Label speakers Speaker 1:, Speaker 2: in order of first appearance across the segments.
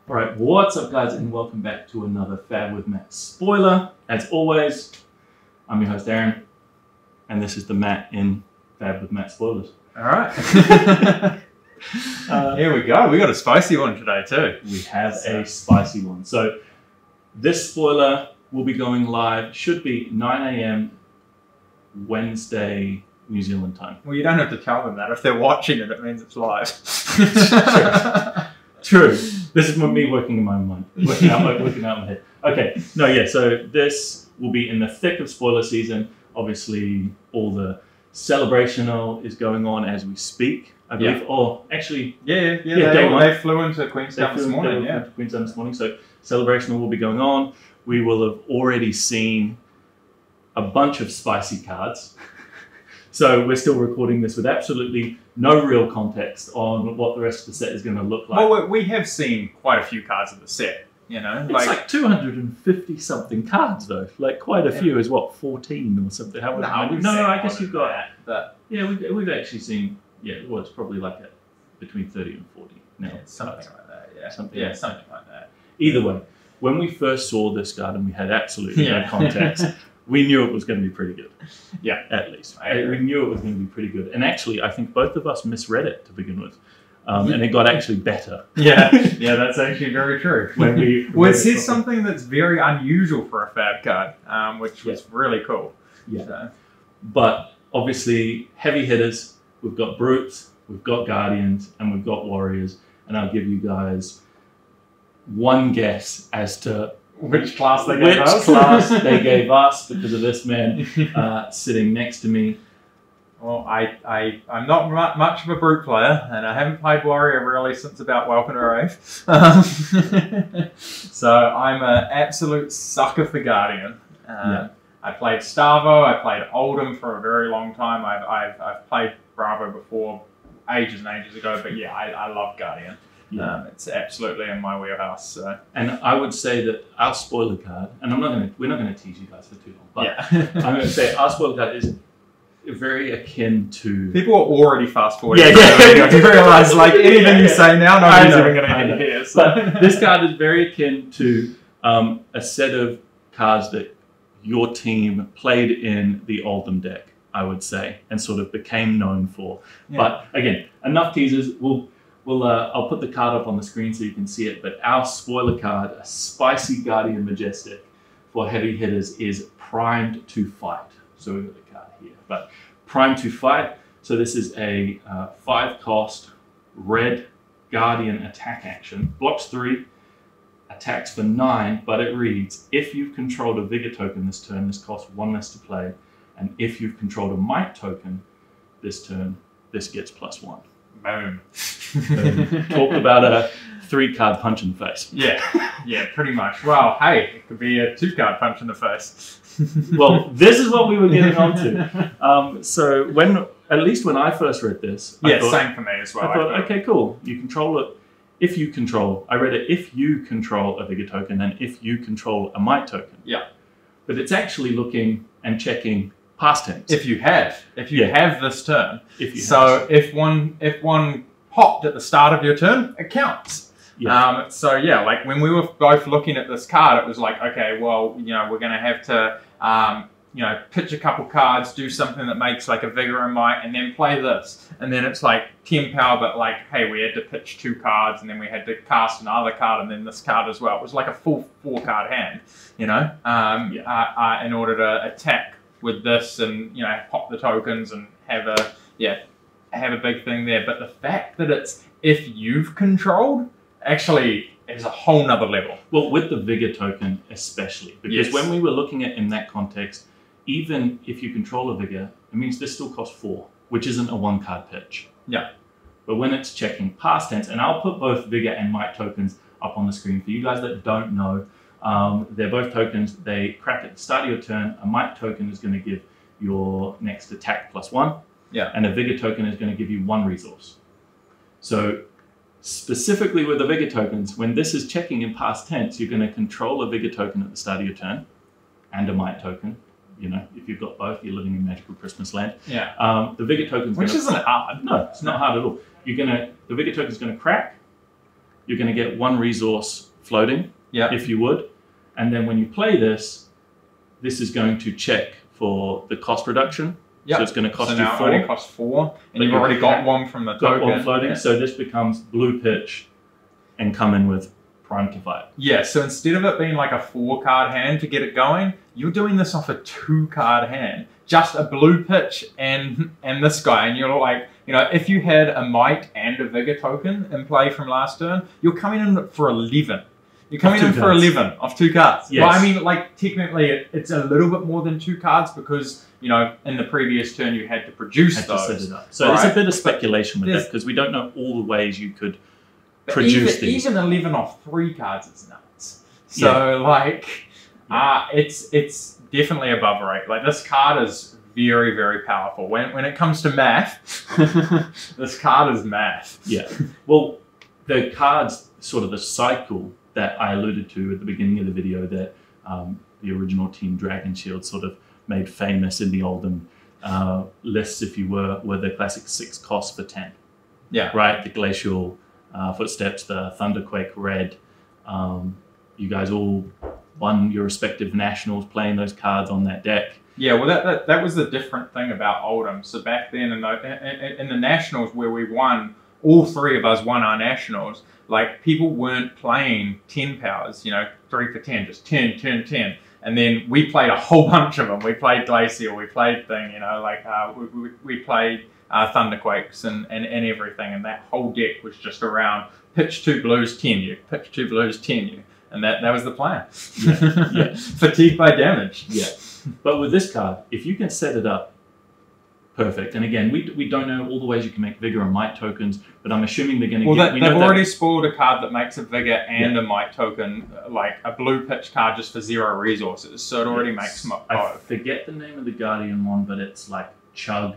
Speaker 1: Alright, what's up guys, and welcome back to another Fab with Matt spoiler. As always, I'm your host Aaron, and this is the Matt in Fab with Matt spoilers.
Speaker 2: Alright. Here we go, we got a spicy one today too.
Speaker 1: We have a spicy one. So this spoiler will be going live, should be 9 AM Wednesday, New Zealand time.
Speaker 2: Well, you don't have to tell them that. If they're watching it, it means it's live.
Speaker 1: True. This is me working in my mind, working out my head. Okay, no, yeah, so this will be in the thick of spoiler season. Obviously, all the celebrational is going on as we speak, I believe.
Speaker 2: Yeah.
Speaker 1: Or actually,
Speaker 2: they flew into Queenstown this morning.
Speaker 1: Yeah, Queenstown this morning. So celebrational will be going on. We will have already seen a bunch of spicy cards. So we're still recording this with absolutely no real context on what the rest of the set is going to look like.
Speaker 2: Well, we have seen quite a few cards of the set, you know.
Speaker 1: It's like 250 something cards though. Like quite a few is what, 14 or something.
Speaker 2: No,
Speaker 1: I guess you've got
Speaker 2: that. But
Speaker 1: yeah, we've actually seen well, it's probably like between 30 and 40 now.
Speaker 2: yeah, something like that. Yeah,
Speaker 1: something
Speaker 2: like that.
Speaker 1: Either way, when we first saw this card and we had absolutely no context. We knew it was going to be pretty good.
Speaker 2: Yeah.
Speaker 1: At least. We knew it was going to be pretty good. And actually, I think both of us misread it to begin with. And it got actually better.
Speaker 2: Yeah, that's actually very true.
Speaker 1: When
Speaker 2: it says something that's very unusual for a Fab card, which was really cool.
Speaker 1: Yeah.
Speaker 2: So.
Speaker 1: But obviously, heavy hitters, we've got Brutes, we've got Guardians, and we've got Warriors. And I'll give you guys one guess as to
Speaker 2: which class they
Speaker 1: gave us because of this man sitting next to me.
Speaker 2: Well, I'm not much of a Brute player, and I haven't played Warrior really since about Welcome to Wraith. So I'm an absolute sucker for Guardian. I played Starvo, I played Oldhim for a very long time. I've played Bravo before, ages and ages ago, but yeah, I love Guardian. Yeah. It's absolutely in my warehouse. So.
Speaker 1: And I would say that our spoiler card, and we're not gonna tease you guys for too long, but
Speaker 2: yeah.
Speaker 1: I'm gonna say our spoiler card is very akin to.
Speaker 2: People are already fast forwarding.
Speaker 1: Yeah.
Speaker 2: You realise like anything you say now, nobody's even gonna hear. So.
Speaker 1: But this card is very akin to a set of cards that your team played in the Oldhim deck, I would say, and sort of became known for. Yeah. But again, enough teasers. I'll put the card up on the screen so you can see it, but our spoiler card, a spicy Guardian Majestic for heavy hitters, is Primed to Fight. So we've got the card here, but Primed to Fight. So this is a 5-cost red Guardian attack action. Blocks 3, attacks for 9, but it reads, if you've controlled a Vigor token this turn, this costs 1 less to play, and if you've controlled a Might token this turn, this gets +1.
Speaker 2: Boom.
Speaker 1: Talk about a 3-card punch in the face.
Speaker 2: Yeah, pretty much. Well, hey, it could be a 2-card punch in the face.
Speaker 1: Well, this is what we were getting onto. So at least when I first read this,
Speaker 2: I thought, same for me as well.
Speaker 1: I thought, okay, cool. You control it. If you control a Vigor token and if you control a Might token.
Speaker 2: Yeah.
Speaker 1: But it's actually looking and checking past tense.
Speaker 2: If you have this turn.
Speaker 1: If
Speaker 2: one popped at the start of your turn, it counts.
Speaker 1: Yeah.
Speaker 2: So yeah, like when we were both looking at this card, it was like, okay, well, we're going to have to, pitch a couple cards, do something that makes like a Vigor and Might, and then play this. And then it's like 10 power, but like, hey, we had to pitch 2 cards, and then we had to cast another card, and then this card as well. It was like a full 4-card hand, in order to attack with this and pop the tokens and have a big thing there. But the fact that it's if you've controlled actually is a whole nother level.
Speaker 1: Well, with the Vigor token especially, because when we were looking at in that context, even if you control a Vigor, it means this still costs 4, which isn't a 1-card pitch.
Speaker 2: Yeah.
Speaker 1: But when it's checking past tense, and I'll put both Vigor and Might tokens up on the screen for you guys that don't know. They're both tokens. They crack at the start of your turn. A Might token is going to give your next attack +1.
Speaker 2: Yeah.
Speaker 1: And a Vigor token is going to give you 1 resource. So specifically with the Vigor tokens, when this is checking in past tense, you're going to control a Vigor token at the start of your turn and a Might token. If you've got both, you're living in magical Christmas land.
Speaker 2: Yeah.
Speaker 1: The Vigor token's
Speaker 2: which isn't hard.
Speaker 1: No, it's not hard at all. The Vigor token's going to crack, you're going to get 1 resource floating,
Speaker 2: Yeah.
Speaker 1: if you would. And then when you play this, this is going to check for the cost reduction.
Speaker 2: Yep.
Speaker 1: So it's going to cost
Speaker 2: so
Speaker 1: you
Speaker 2: now
Speaker 1: 4.
Speaker 2: It only costs 4, and
Speaker 1: But
Speaker 2: you've
Speaker 1: you
Speaker 2: already got 1 from the
Speaker 1: Got
Speaker 2: token.
Speaker 1: 1 floating.
Speaker 2: Yeah.
Speaker 1: So this becomes blue pitch and come in with prime Kefire.
Speaker 2: Yeah, so instead of it being like a 4-card hand to get it going, you're doing this off a 2-card hand. Just a blue pitch and this guy. And you're like, you know, if you had a Might and a Vigor token in play from last turn, you're coming in for 11. You're coming in for 11 off 2 cards.
Speaker 1: Yes.
Speaker 2: Well, I mean, like, technically it's a little bit more than 2 cards because, you know, in the previous turn you had to produce those.
Speaker 1: To set it up. So there's a bit of speculation with that because we don't know all the ways you could produce these.
Speaker 2: Even 11 off 3 cards is nuts. So, like, it's definitely above rate. Like, this card is very, very powerful. When it comes to math, this card is math.
Speaker 1: Yeah. Well, the cards, sort of the cycle that I alluded to at the beginning of the video that the original Team Dragon Shield sort of made famous in the olden lists, if you were the classic 6 cost for 10.
Speaker 2: Yeah.
Speaker 1: Right? The Glacial Footsteps, the Thunderquake Red. You guys all won your respective nationals playing those cards on that deck.
Speaker 2: Yeah, well, that was the different thing about Oldham. So back then in the nationals where we won, all 3 of us won our nationals. Like, people weren't playing 10 powers, you know, 3 for 10, just 10, 10, 10. And then we played a whole bunch of them. We played Glacial, we played Thing, you know, like we played Thunderquakes and everything. And that whole deck was just around pitch 2 blues, 10 you, pitch 2 blues, 10 you. And that was the plan.
Speaker 1: Yeah.
Speaker 2: Fatigue by damage.
Speaker 1: Yeah. But with this card, if you can set it up perfect, and again, we don't know all the ways you can make Vigor and Might tokens, but I'm assuming they're going to
Speaker 2: get... Well, they've already spoiled a card that makes a Vigor and a Might token, like a blue pitch card just for 0 resources, so it already makes both.
Speaker 1: I forget the name of the Guardian one, but it's like chug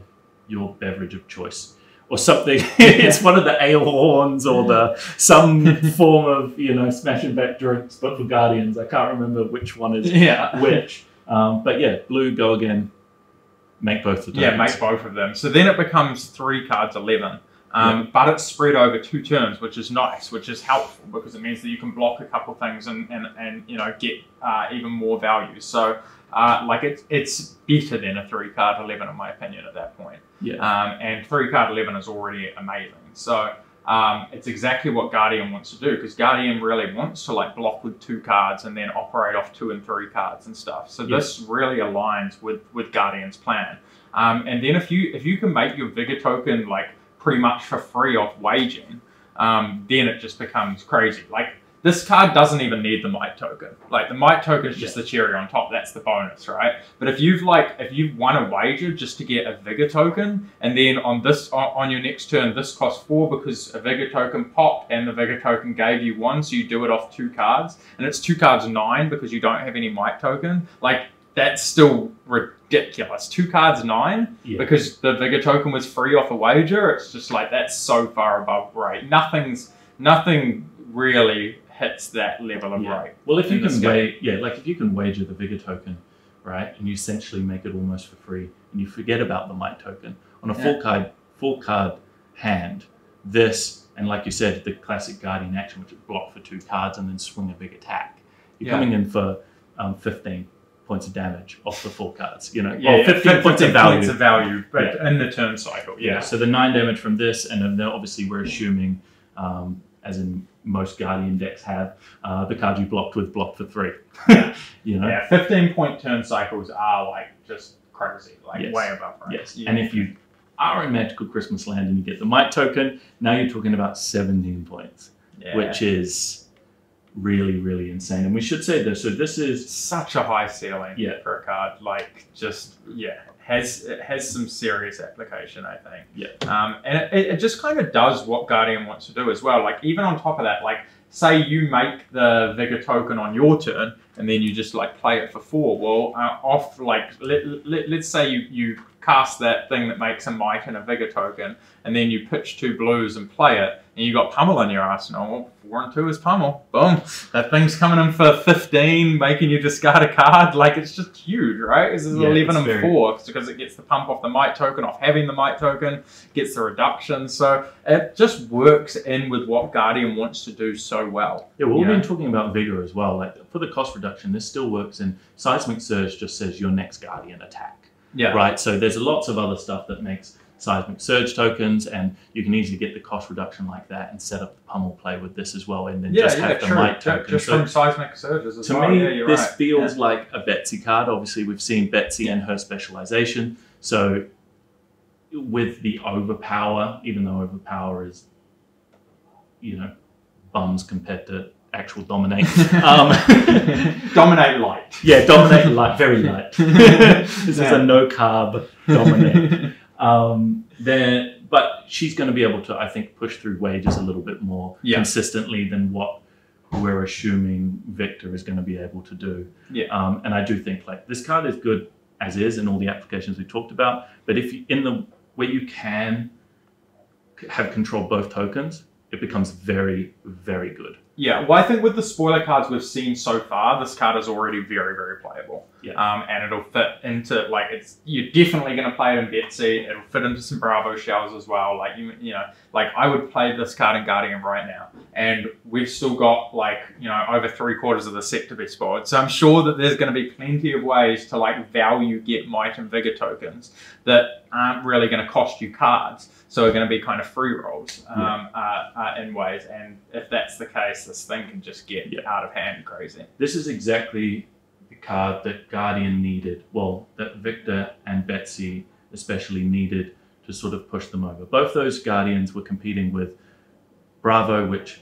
Speaker 1: your beverage of choice. Or something. It's one of the ale horns or some form of, you know, smash and back drinks, but for Guardians. I can't remember which one is which. But yeah, blue, go again, make both the tokens.
Speaker 2: Yeah, make both of them. So then it becomes 3 cards 11. But it's spread over 2 turns, which is nice, which is helpful because it means that you can block a couple things and you know, get even more value. So like it's better than a 3-card 11 in my opinion at that point.
Speaker 1: Yeah.
Speaker 2: And 3-card 11 is already amazing. So it's exactly what Guardian wants to do because Guardian really wants to like block with 2 cards and then operate off 2 and 3 cards and stuff. So this really aligns with Guardian's plan. And then if you can make your Vigor token like pretty much for free off waging, then it just becomes crazy. Like, this card doesn't even need the Might token. Like, the Might token is just the cherry on top. That's the bonus, right? But if you've won a wager just to get a Vigor token, and then on your next turn, this costs 4 because a Vigor token popped and the Vigor token gave you 1, so you do it off 2 cards, and it's 2 cards 9 because you don't have any Might token. Like, that's still ridiculous. 2 cards 9 because the Vigor token was free off a wager. It's just like, that's so far above rate. Nothing really hits that level of rate.
Speaker 1: Well, if you can if you can wager the Vigor token, right, and you essentially make it almost for free, and you forget about the Might token on a full card hand, this, and like you said, the classic Guardian action, which is block for 2 cards and then swing a big attack. You're coming in for 15 points of damage off the 4 cards, you know, 15 points of value,
Speaker 2: but in the turn cycle.
Speaker 1: So the 9 damage from this, and then obviously we're assuming, as in most Guardian decks have, the cards you blocked with block for 3. You know?
Speaker 2: Yeah, 15-point turn cycles are like just crazy, like way above rate.
Speaker 1: Yes, and if you are in Magical Christmas Land and you get the Might token, now you're talking about 17 points, which is really, really insane. And we should say this, so this is
Speaker 2: such a high ceiling for a card, like just, it has some serious application, I think. And it just kind of does what Guardian wants to do as well. Like, even on top of that, like, say you make the Vigor token on your turn, and then you just like play it for 4. Well, let's say you cast that thing that makes a Might and a Vigor token, and then you pitch 2 blues and play it, and you got Pummel in your arsenal. Well, 4 and 2 is Pummel. Boom. That thing's coming in for 15, making you discard a card. Like, it's just huge, right? This is 11 and 4 because it gets the pump off the might token, off having the might token, gets the reduction. So it just works in with what Guardian wants to do so well.
Speaker 1: Yeah, well, we've been talking about Vigor as well. Like, for the cost reduction, this still works in Seismic Surge just says your next Guardian attack.
Speaker 2: Yeah.
Speaker 1: Right? So there's lots of other stuff that makes Seismic Surge tokens, and you can easily get the cost reduction like that and set up the Pummel play with this as well, and then just have the might token.
Speaker 2: Just from Seismic Surges as well.
Speaker 1: To me, this feels like a Betsy card. Obviously, we've seen Betsy and her specialization. So with the Overpower, even though Overpower is, bums compared to actual Dominate.
Speaker 2: Dominate light.
Speaker 1: Yeah, Dominate light, very light. This is a no-carb Dominate. But she's going to be able to, I think, push through wages a little bit more consistently than what we're assuming Victor is going to be able to do.
Speaker 2: Yeah.
Speaker 1: And I do think like this card is good as is in all the applications we talked about. But if you, where you can have control both tokens, it becomes very, very good.
Speaker 2: Yeah, well, I think with the spoiler cards we've seen so far, this card is already very, very playable.
Speaker 1: Yeah.
Speaker 2: And it'll fit into, like, you're definitely going to play it in Betsy. It'll fit into some Bravo shells as well. Like, like I would play this card in Guardian right now. And we've still got, like, over 3/4 of the set to be spoiled. So I'm sure that there's going to be plenty of ways to, like, value get Might and Vigor tokens that aren't really going to cost you cards. So are going to be kind of free rolls in ways. And if that's the case, this thing can just get out of hand and crazy.
Speaker 1: This is exactly the card that Guardian needed. Well, that Victor and Betsy especially needed to sort of push them over. Both those Guardians were competing with Bravo, which,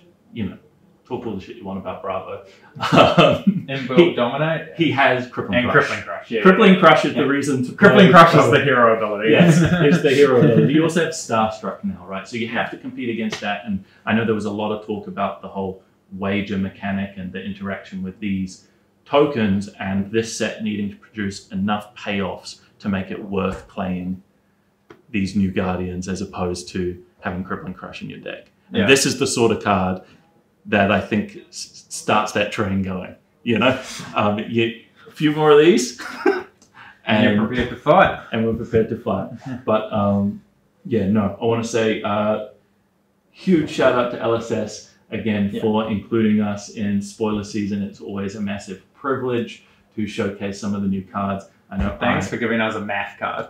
Speaker 1: talk all the shit you want about Bravo.
Speaker 2: Inbuilt Dominate?
Speaker 1: He has Crippling Crush.
Speaker 2: Crippling Crush, yeah.
Speaker 1: Crippling Crush is the reason to
Speaker 2: Crippling Crush is the hero ability.
Speaker 1: Yes, it's the hero ability. You also have Starstruck now, right? So you have to compete against that. And I know there was a lot of talk about the whole wager mechanic and the interaction with these tokens, and this set needing to produce enough payoffs to make it worth playing these new Guardians as opposed to having Crippling Crush in your deck. And this is the sort of card that I think starts that train going. A few more of these,
Speaker 2: and you're prepared to fight.
Speaker 1: And we're prepared to fight. But I want to say huge shout out to LSS again for including us in spoiler season. It's always a massive privilege to showcase some of the new cards. I know.
Speaker 2: Thanks for giving us a math card.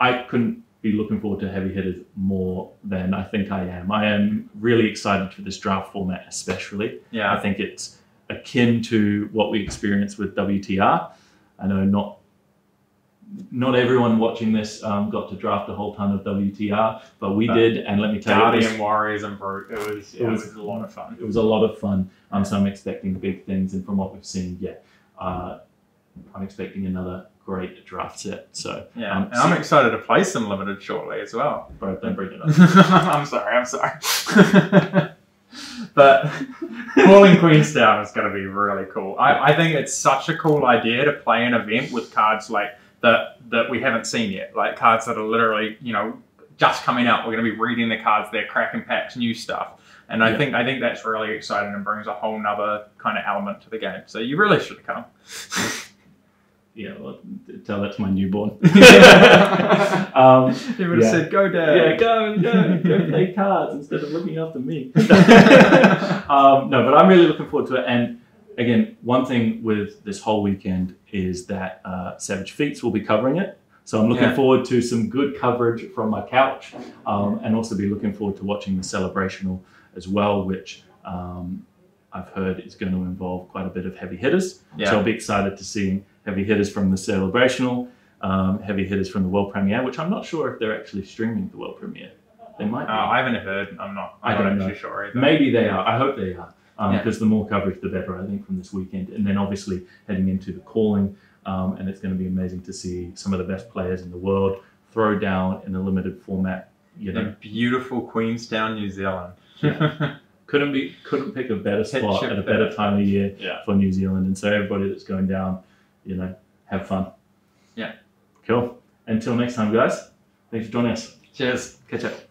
Speaker 1: I couldn't be looking forward to heavy hitters more than I think I am. I am really excited for this draft format, especially.
Speaker 2: Yeah.
Speaker 1: I think it's akin to what we experienced with WTR. I know not everyone watching this got to draft a whole ton of WTR, but we did, and let me tell you,
Speaker 2: Guardian, Warriors, and Brute. It was a lot of fun.
Speaker 1: It was a lot of fun. So I'm expecting big things, and from what we've seen, I'm expecting another great draft set. So
Speaker 2: and I'm excited to play some limited shortly as well.
Speaker 1: Bro, don't bring it up.
Speaker 2: I'm sorry. But calling Queenstown is going to be really cool. I think it's such a cool idea to play an event with cards like that we haven't seen yet, like cards that are literally just coming out. We're going to be reading the cards, they're cracking packs, new stuff. And I think that's really exciting and brings a whole nother kind of element to the game. So you really should come.
Speaker 1: Yeah, well, tell that to my newborn.
Speaker 2: He would have said, "Go, Dad."
Speaker 1: Yeah, go play cards instead of looking after me. No, but I'm really looking forward to it. And again, one thing with this whole weekend is that Savage Feats will be covering it. So I'm looking forward to some good coverage from my couch, and also be looking forward to watching the Celebrational as well, which I've heard is going to involve quite a bit of heavy hitters. So I'll be excited to see heavy hitters from the Celebrational, heavy hitters from the World Premiere, which I'm not sure if they're actually streaming the World Premiere. They might be.
Speaker 2: I haven't heard. I'm not actually sure either.
Speaker 1: Maybe they are. I hope they are. Because the more coverage, the better, I think, from this weekend. And then obviously heading into the calling, and it's going to be amazing to see some of the best players in the world throw down in a limited format.
Speaker 2: In beautiful Queenstown, New Zealand.
Speaker 1: Couldn't pick a better spot at a better time of year for New Zealand. And so everybody that's going down, have fun.
Speaker 2: Yeah.
Speaker 1: Cool. Until next time, guys. Thanks for joining us.
Speaker 2: Cheers.
Speaker 1: Catch up.